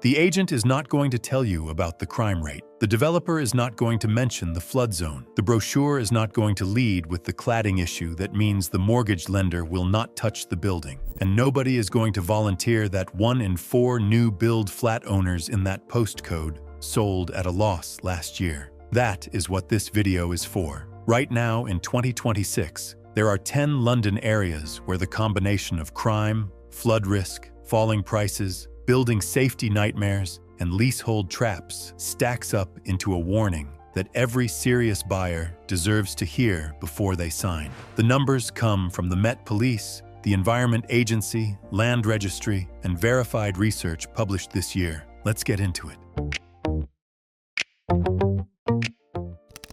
The agent is not going to tell you about the crime rate. The developer is not going to mention the flood zone. The brochure is not going to lead with the cladding issue that means the mortgage lender will not touch the building. And nobody is going to volunteer that 1 in 4 new build flat owners in that postcode sold at a loss last year. That is what this video is for. Right now in 2026, there are 10 London areas where the combination of crime, flood risk, falling prices, building safety nightmares, and leasehold traps stacks up into a warning that every serious buyer deserves to hear before they sign. The numbers come from the Met Police, the Environment Agency, Land Registry, and verified research published this year. Let's get into it.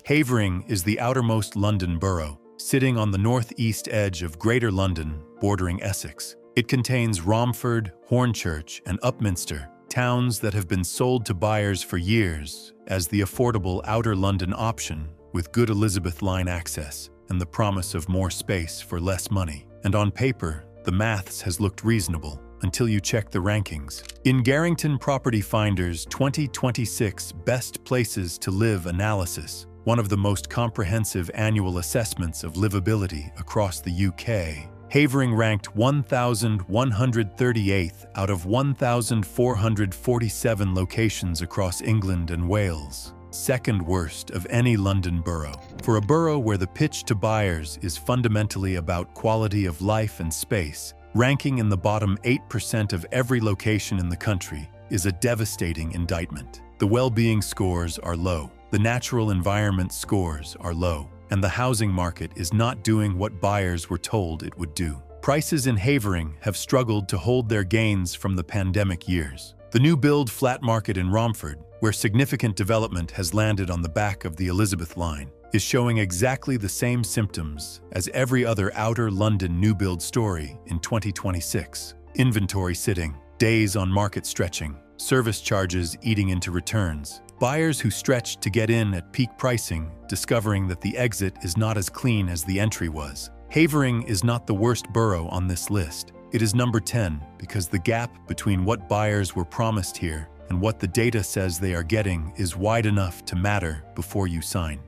Havering is the outermost London borough, sitting on the northeast edge of Greater London, bordering Essex. It contains Romford, Hornchurch, and Upminster, towns that have been sold to buyers for years as the affordable outer London option with good Elizabeth line access and the promise of more space for less money. And on paper, the maths has looked reasonable until you check the rankings. In Garrington Property Finder's 2026 Best Places to Live analysis, one of the most comprehensive annual assessments of livability across the UK, Havering ranked 1,138th out of 1,447 locations across England and Wales, second worst of any London borough. For a borough where the pitch to buyers is fundamentally about quality of life and space, ranking in the bottom 8% of every location in the country is a devastating indictment. The well-being scores are low, the natural environment scores are low, and the housing market is not doing what buyers were told it would do. Prices in Havering have struggled to hold their gains from the pandemic years. The new build flat market in Romford, where significant development has landed on the back of the Elizabeth line, is showing exactly the same symptoms as every other outer London new build story in 2026. Inventory sitting, days on market stretching, service charges eating into returns. Buyers who stretched to get in at peak pricing, discovering that the exit is not as clean as the entry was. Havering is not the worst borough on this list. It is number 10 because the gap between what buyers were promised here and what the data says they are getting is wide enough to matter before you sign.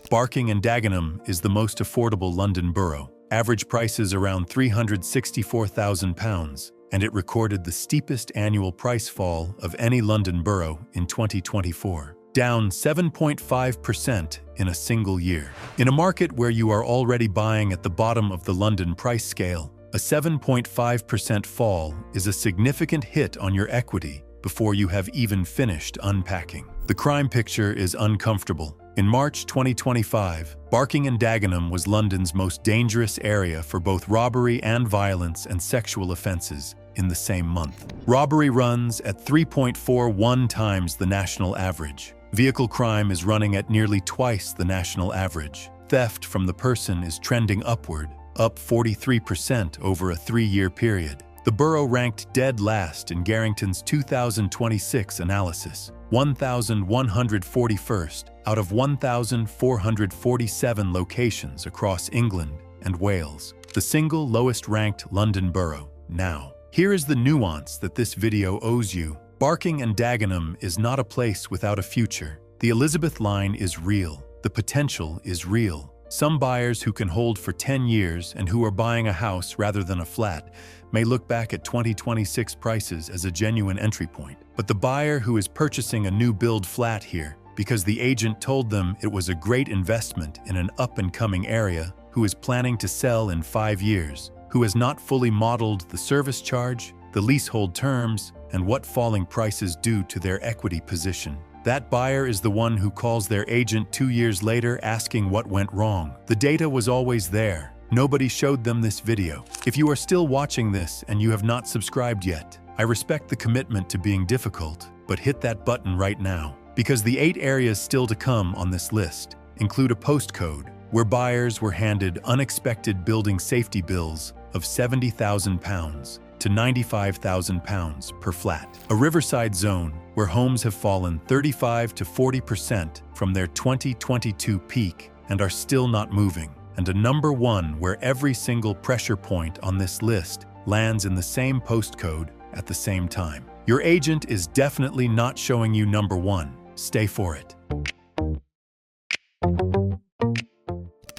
Barking and Dagenham is the most affordable London borough. Average prices around £364,000. And it recorded the steepest annual price fall of any London borough in 2024, down 7.5% in a single year. In a market where you are already buying at the bottom of the London price scale, a 7.5% fall is a significant hit on your equity before you have even finished unpacking. The crime picture is uncomfortable. In March 2025, Barking and Dagenham was London's most dangerous area for both robbery and violence and sexual offences in the same month. Robbery runs at 3.41 times the national average. Vehicle crime is running at nearly twice the national average. Theft from the person is trending upward, up 43% over a 3-year period. The borough ranked dead last in Garrington's 2026 analysis, 1,141st out of 1,447 locations across England and Wales, the single lowest-ranked London borough now. Here is the nuance that this video owes you. Barking and Dagenham is not a place without a future. The Elizabeth line is real. The potential is real. Some buyers who can hold for 10 years and who are buying a house rather than a flat may look back at 2026 prices as a genuine entry point. But the buyer who is purchasing a new build flat here because the agent told them it was a great investment in an up-and-coming area, who is planning to sell in 5 years, who has not fully modeled the service charge, the leasehold terms, and what falling prices do to their equity position. That buyer is the one who calls their agent 2 years later asking what went wrong. The data was always there. Nobody showed them this video. If you are still watching this and you have not subscribed yet, I respect the commitment to being difficult, but hit that button right now. Because the 8 areas still to come on this list include a postcode where buyers were handed unexpected building safety bills of £70,000 to £95,000 per flat. A riverside zone where homes have fallen 35 to 40% from their 2022 peak and are still not moving. And a number 1 where every single pressure point on this list lands in the same postcode at the same time. Your agent is definitely not showing you number 1. Stay for it.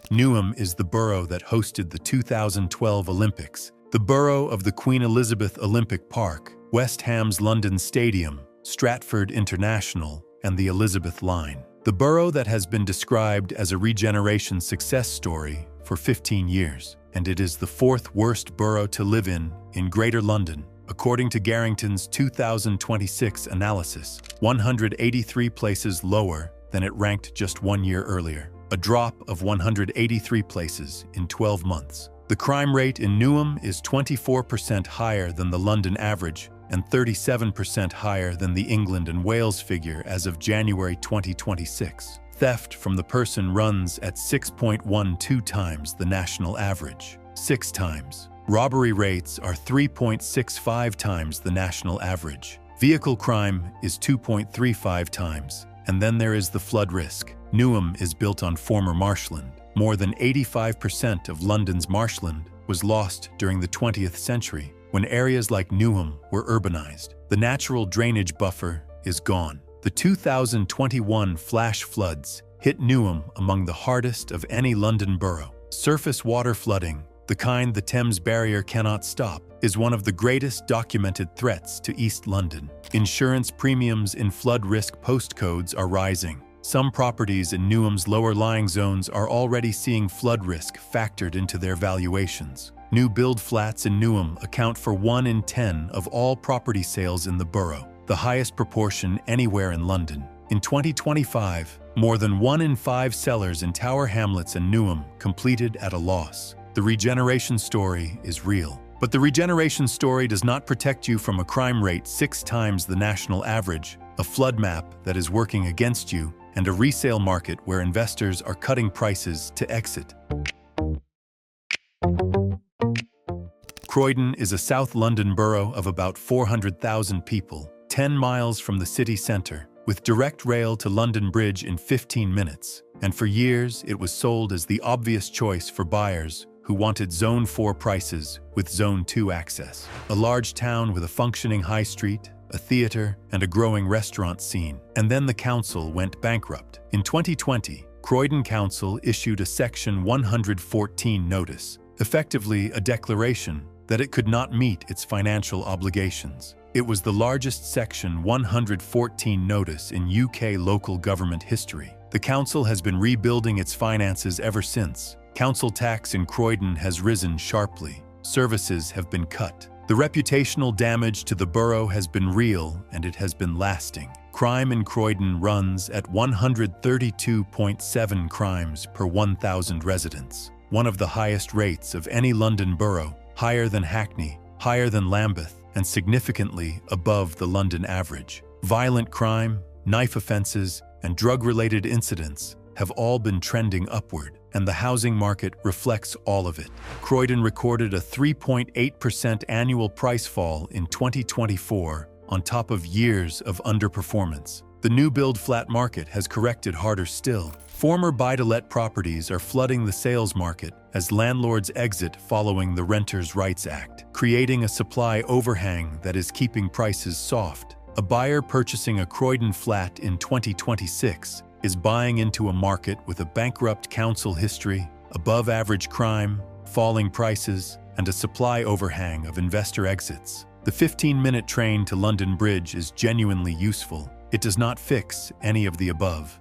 Newham is the borough that hosted the 2012 Olympics. The borough of the Queen Elizabeth Olympic Park, West Ham's London Stadium, Stratford International, and the Elizabeth Line. The borough that has been described as a regeneration success story for 15 years, and it is the 4th worst borough to live in Greater London, according to Garrington's 2026 analysis, 183 places lower than it ranked just 1 year earlier, a drop of 183 places in 12 months. The crime rate in Newham is 24% higher than the London average and 37% higher than the England and Wales figure as of January 2026. Theft from the person runs at 6.12 times the national average, 6 times. Robbery rates are 3.65 times the national average. Vehicle crime is 2.35 times. And then there is the flood risk. Newham is built on former marshland. More than 85% of London's marshland was lost during the 20th century when areas like Newham were urbanized. The natural drainage buffer is gone. The 2021 flash floods hit Newham among the hardest of any London borough. Surface water flooding, the kind the Thames Barrier cannot stop, is one of the greatest documented threats to East London. Insurance premiums in flood risk postcodes are rising. Some properties in Newham's lower-lying zones are already seeing flood risk factored into their valuations. New build flats in Newham account for 1 in 10 of all property sales in the borough, the highest proportion anywhere in London. In 2025, more than 1 in 5 sellers in Tower Hamlets and Newham completed at a loss. The regeneration story is real. But the regeneration story does not protect you from a crime rate 6 times the national average, a flood map that is working against you, and a resale market where investors are cutting prices to exit. Croydon is a South London borough of about 400,000 people, 10 miles from the city centre, with direct rail to London Bridge in 15 minutes. And for years, it was sold as the obvious choice for buyers who wanted Zone 4 prices with Zone 2 access. A large town with a functioning high street, a theatre, and a growing restaurant scene. And then the council went bankrupt. In 2020, Croydon Council issued a Section 114 notice, effectively a declaration that it could not meet its financial obligations. It was the largest Section 114 notice in UK local government history. The council has been rebuilding its finances ever since. Council tax in Croydon has risen sharply. Services have been cut. The reputational damage to the borough has been real, and it has been lasting. Crime in Croydon runs at 132.7 crimes per 1,000 residents, one of the highest rates of any London borough, higher than Hackney, higher than Lambeth, and significantly above the London average. Violent crime, knife offences, and drug-related incidents have all been trending upward, and the housing market reflects all of it. Croydon recorded a 3.8% annual price fall in 2024 on top of years of underperformance. The new build flat market has corrected harder still. Former buy-to-let properties are flooding the sales market as landlords exit following the Renters' Rights Act, creating a supply overhang that is keeping prices soft. A buyer purchasing a Croydon flat in 2026 is buying into a market with a bankrupt council history, above-average crime, falling prices, and a supply overhang of investor exits. The 15-minute train to London Bridge is genuinely useful. It does not fix any of the above.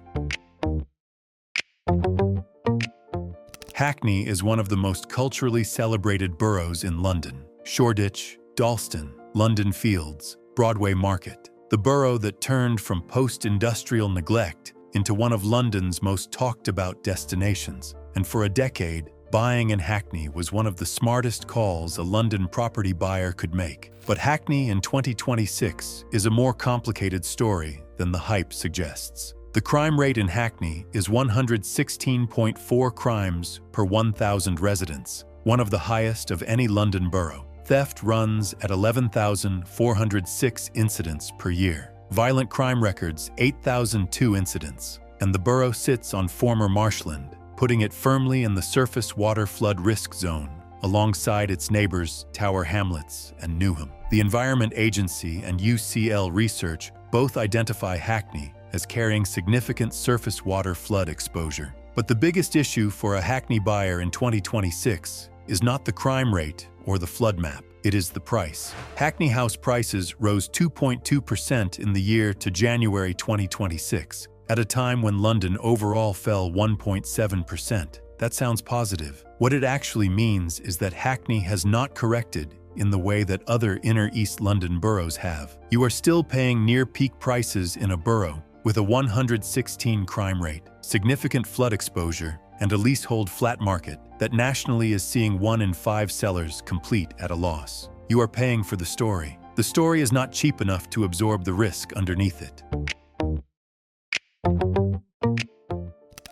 Hackney is one of the most culturally celebrated boroughs in London. Shoreditch, Dalston, London Fields, Broadway Market. The borough that turned from post-industrial neglect into one of London's most talked-about destinations. And for a decade, buying in Hackney was one of the smartest calls a London property buyer could make. But Hackney in 2026 is a more complicated story than the hype suggests. The crime rate in Hackney is 116.4 crimes per 1,000 residents, one of the highest of any London borough. Theft runs at 11,406 incidents per year. Violent crime records 8,002 incidents, and the borough sits on former marshland, putting it firmly in the surface water flood risk zone. alongside its neighbors Tower Hamlets and Newham. The Environment Agency and UCL Research both identify Hackney as carrying significant surface water flood exposure. But the biggest issue for a Hackney buyer in 2026 is not the crime rate or the flood map. It is the price. Hackney house prices rose 2.2% in the year to January 2026, at a time when London overall fell 1.7%. That sounds positive. What it actually means is that Hackney has not corrected in the way that other inner East London boroughs have. You are still paying near-peak prices in a borough with a 116 crime rate, significant flood exposure, and a leasehold flat market that nationally is seeing 1 in 5 sellers complete at a loss. You are paying for the story. The story is not cheap enough to absorb the risk underneath it.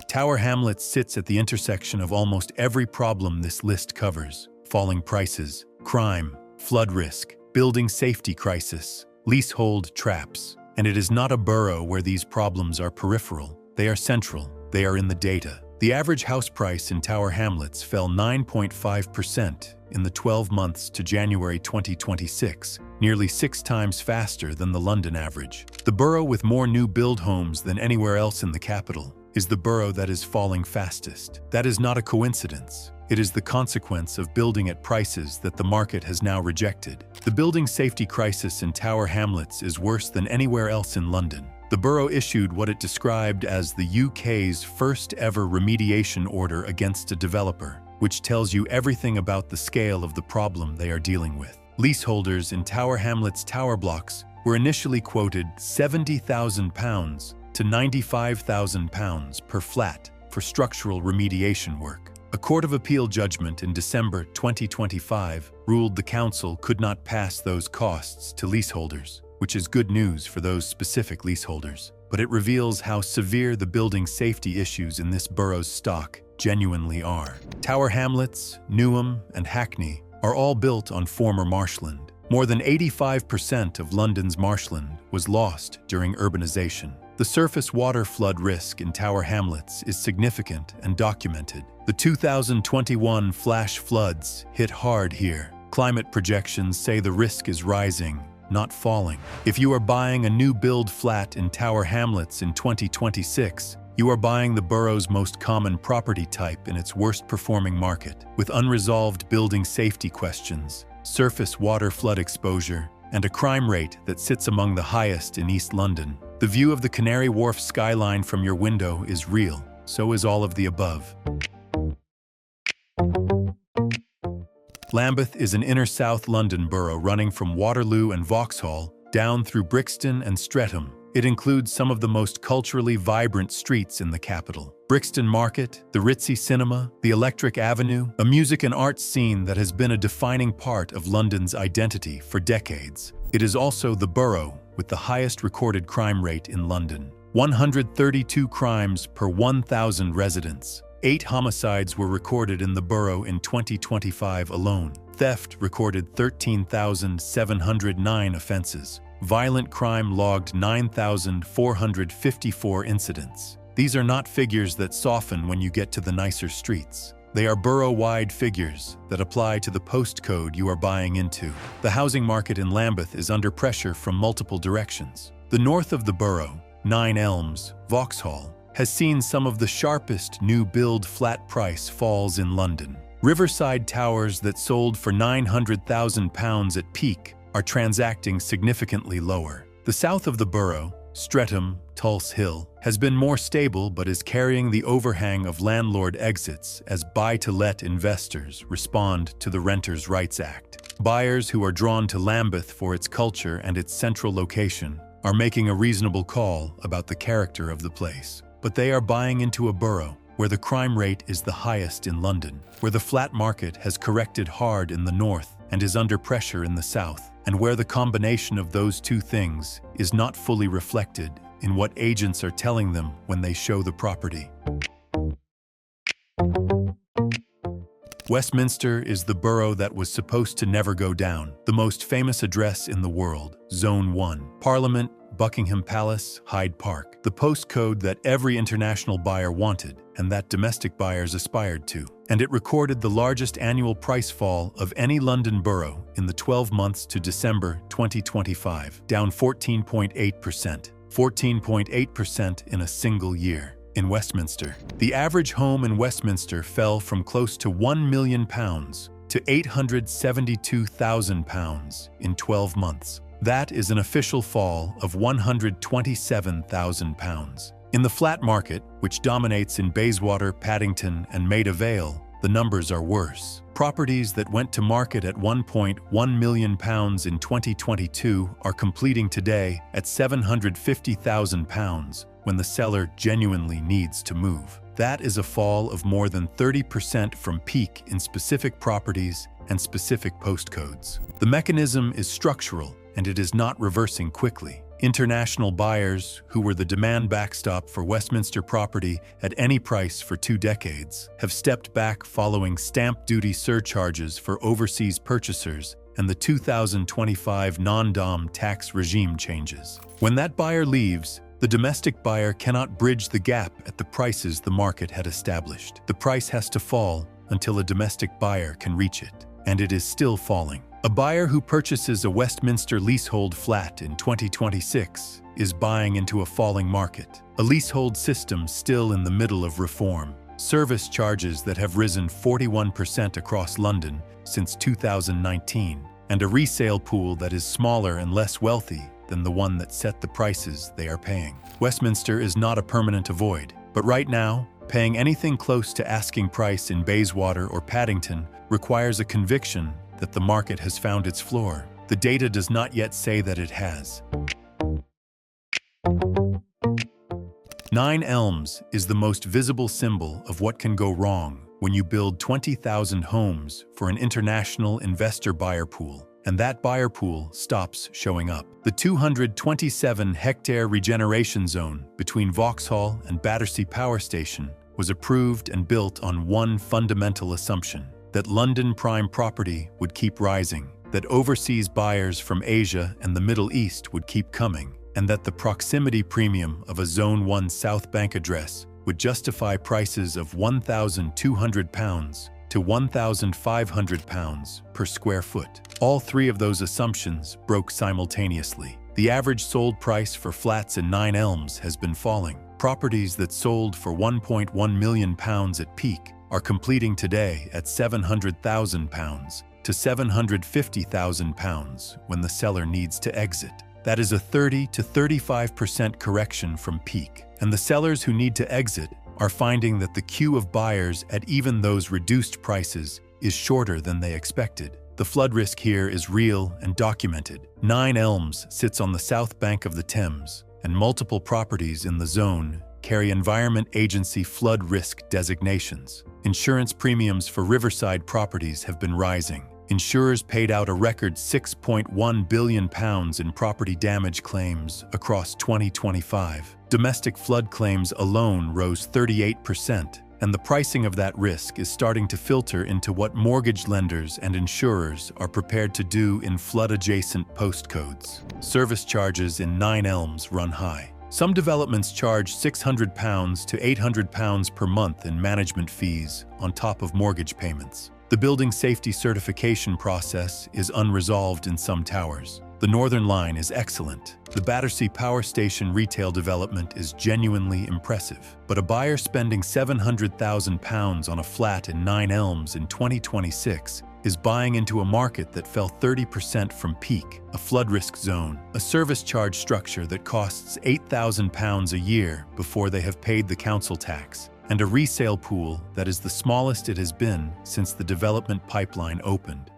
Tower Hamlets sits at the intersection of almost every problem this list covers: falling prices, crime, flood risk, building safety crisis, leasehold traps. And it is not a borough where these problems are peripheral. They are central. They are in the data. The average house price in Tower Hamlets fell 9.5% in the 12 months to January 2026, nearly 6 times faster than the London average. The borough with more new build homes than anywhere else in the capital is the borough that is falling fastest. That is not a coincidence. It is the consequence of building at prices that the market has now rejected. The building safety crisis in Tower Hamlets is worse than anywhere else in London. The borough issued what it described as the UK's first ever remediation order against a developer, which tells you everything about the scale of the problem they are dealing with. Leaseholders in Tower Hamlets tower blocks were initially quoted £70,000 to £95,000 per flat for structural remediation work. A Court of Appeal judgment in December 2025 ruled the council could not pass those costs to leaseholders, which is good news for those specific leaseholders. But it reveals how severe the building safety issues in this borough's stock genuinely are. Tower Hamlets, Newham, and Hackney are all built on former marshland. More than 85% of London's marshland was lost during urbanization. The surface water flood risk in Tower Hamlets is significant and documented. The 2021 flash floods hit hard here. Climate projections say the risk is rising, not falling. If you are buying a new build flat in Tower Hamlets in 2026, you are buying the borough's most common property type in its worst performing market, with unresolved building safety questions, surface water flood exposure, and a crime rate that sits among the highest in East London. The view of the Canary Wharf skyline from your window is real, so is all of the above. Lambeth is an inner South London borough running from Waterloo and Vauxhall down through Brixton and Streatham. It includes some of the most culturally vibrant streets in the capital. Brixton Market, the Ritzy Cinema, the Electric Avenue, a music and arts scene that has been a defining part of London's identity for decades. It is also the borough with the highest recorded crime rate in London. 132 crimes per 1,000 residents. 8 homicides were recorded in the borough in 2025 alone. Theft recorded 13,709 offenses. Violent crime logged 9,454 incidents. These are not figures that soften when you get to the nicer streets. They are borough-wide figures that apply to the postcode you are buying into. The housing market in Lambeth is under pressure from multiple directions. The north of the borough, 9 Elms, Vauxhall, has seen some of the sharpest new build flat price falls in London. Riverside towers that sold for £900,000 at peak are transacting significantly lower. The south of the borough, Streatham, Tulse Hill, has been more stable but is carrying the overhang of landlord exits as buy-to-let investors respond to the Renters' Rights Act. Buyers who are drawn to Lambeth for its culture and its central location are making a reasonable call about the character of the place. But they are buying into a borough where the crime rate is the highest in London, where the flat market has corrected hard in the north and is under pressure in the south, and where the combination of those two things is not fully reflected in what agents are telling them when they show the property. Westminster is the borough that was supposed to never go down, the most famous address in the world, Zone 1. Parliament, Buckingham Palace, Hyde Park, the postcode that every international buyer wanted and that domestic buyers aspired to. and it recorded the largest annual price fall of any London borough in the 12 months to December 2025, down 14.8%. 14.8% in a single year. In Westminster, the average home in Westminster fell from close to £1 million to £872,000 in 12 months. That is an official fall of £127,000. In the flat market, which dominates in Bayswater, Paddington, and Maida Vale, the numbers are worse. Properties that went to market at £1.1 million in 2022 are completing today at £750,000 when the seller genuinely needs to move. That is a fall of more than 30% from peak in specific properties and specific postcodes. The mechanism is structural, and it is not reversing quickly. International buyers, who were the demand backstop for Westminster property at any price for 2 decades, have stepped back following stamp duty surcharges for overseas purchasers and the 2025 non-dom tax regime changes. When that buyer leaves, the domestic buyer cannot bridge the gap at the prices the market had established. The price has to fall until a domestic buyer can reach it, and it is still falling. A buyer who purchases a Westminster leasehold flat in 2026 is buying into a falling market. A leasehold system still in the middle of reform. Service charges that have risen 41% across London since 2019, and a resale pool that is smaller and less wealthy than the one that set the prices they are paying. Westminster is not a permanent avoid, but right now, paying anything close to asking price in Bayswater or Paddington requires a conviction that the market has found its floor. The data does not yet say that it has. 9 Elms is the most visible symbol of what can go wrong when you build 20,000 homes for an international investor buyer pool, and that buyer pool stops showing up. The 227-hectare regeneration zone between Vauxhall and Battersea Power Station was approved and built on one fundamental assumption: that London prime property would keep rising, that overseas buyers from Asia and the Middle East would keep coming, and that the proximity premium of a Zone 1 South Bank address would justify prices of £1,200 to £1,500 per square foot. All 3 of those assumptions broke simultaneously. The average sold price for flats in 9 Elms has been falling. Properties that sold for £1.1 million at peak are completing today at £700,000 to £750,000 when the seller needs to exit. That is a 30 to 35% correction from peak, and the sellers who need to exit are finding that the queue of buyers at even those reduced prices is shorter than they expected. The flood risk here is real and documented. 9 Elms sits on the south bank of the Thames, and multiple properties in the zone carry Environment Agency flood risk designations. Insurance premiums for riverside properties have been rising. Insurers paid out a record £6.1 billion in property damage claims across 2025. Domestic flood claims alone rose 38%, and the pricing of that risk is starting to filter into what mortgage lenders and insurers are prepared to do in flood-adjacent postcodes. Service charges in 9 Elms run high. Some developments charge £600 to £800 per month in management fees on top of mortgage payments. The building safety certification process is unresolved in some towers. The Northern Line is excellent. The Battersea Power Station retail development is genuinely impressive. But a buyer spending £700,000 on a flat in 9 Elms in 2026 is buying into a market that fell 30% from peak, a flood risk zone, a service charge structure that costs £8,000 a year before they have paid the council tax, and a resale pool that is the smallest it has been since the development pipeline opened.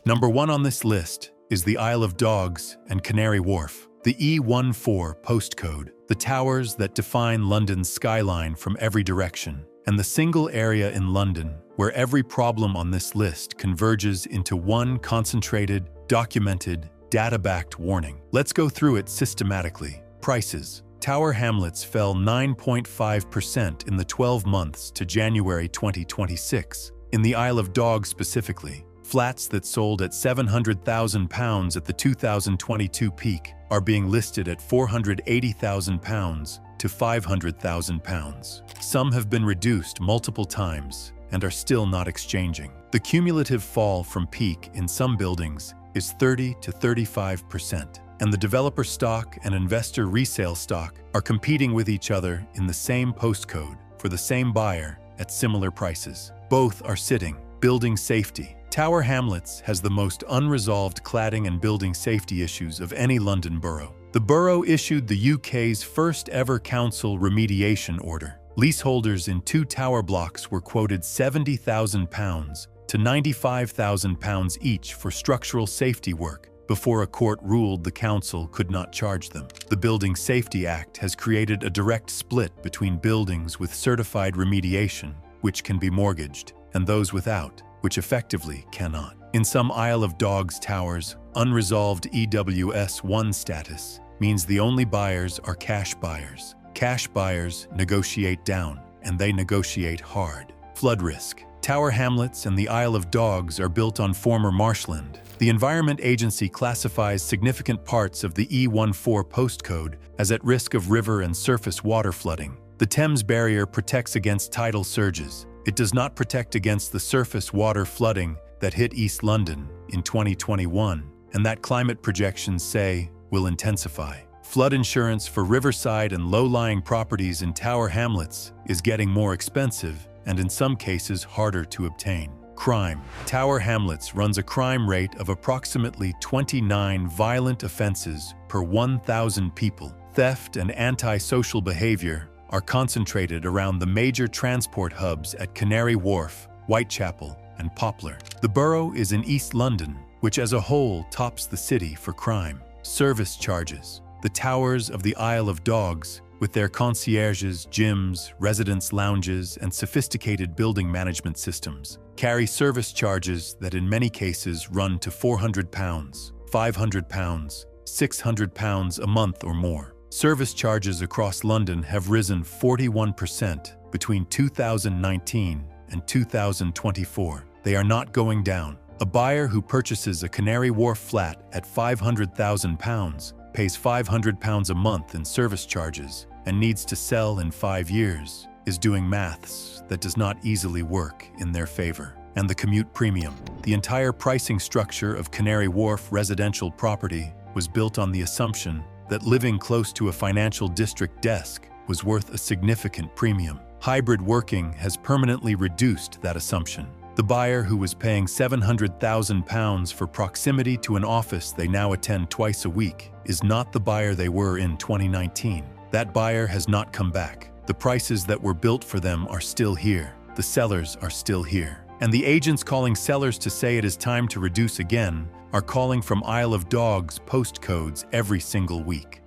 Number 1 on this list is the Isle of Dogs and Canary Wharf, the E14 postcode, the towers that define London's skyline from every direction, and the single area in London where every problem on this list converges into one concentrated, documented, data-backed warning. Let's go through it systematically. Prices. Tower Hamlets fell 9.5% in the 12 months to January 2026. In the Isle of Dogs specifically, flats that sold at £700,000 at the 2022 peak are being listed at £480,000 to £500,000. Some have been reduced multiple times and are still not exchanging. The cumulative fall from peak in some buildings is 30 to 35%, and the developer stock and investor resale stock are competing with each other in the same postcode for the same buyer at similar prices. Both are sitting. Building safety. Tower Hamlets has the most unresolved cladding and building safety issues of any London borough. The borough issued the UK's first ever council remediation order. Leaseholders in 2 tower blocks were quoted £70,000 to £95,000 each for structural safety work before a court ruled the council could not charge them. The Building Safety Act has created a direct split between buildings with certified remediation, which can be mortgaged, and those without, which effectively cannot. In some Isle of Dogs towers, unresolved EWS1 status means the only buyers are cash buyers. Cash buyers negotiate down, and they negotiate hard. Flood risk. Tower Hamlets and the Isle of Dogs are built on former marshland. The Environment Agency classifies significant parts of the E14 postcode as at risk of river and surface water flooding. The Thames Barrier protects against tidal surges. It does not protect against the surface water flooding that hit East London in 2021, and that climate projections say will intensify. Flood insurance for riverside and low-lying properties in Tower Hamlets is getting more expensive and in some cases harder to obtain. Crime. Tower Hamlets runs a crime rate of approximately 29 violent offenses per 1,000 people. Theft and antisocial behavior are concentrated around the major transport hubs at Canary Wharf, Whitechapel, and Poplar. The borough is in East London, which as a whole tops the city for crime. Service charges. The towers of the Isle of Dogs, with their concierges, gyms, residence lounges, and sophisticated building management systems, carry service charges that in many cases run to £400, £500, £600 a month or more. Service charges across London have risen 41% between 2019 and 2024. They are not going down. A buyer who purchases a Canary Wharf flat at £500,000 pays £500 a month in service charges and needs to sell in 5 years is doing maths that does not easily work in their favor. And the commute premium. The entire pricing structure of Canary Wharf residential property was built on the assumption that living close to a financial district desk was worth a significant premium. Hybrid working has permanently reduced that assumption. The buyer who was paying £700,000 for proximity to an office they now attend twice a week is not the buyer they were in 2019. That buyer has not come back. The prices that were built for them are still here. The sellers are still here. And the agents calling sellers to say it is time to reduce again are calling from Isle of Dogs postcodes every single week.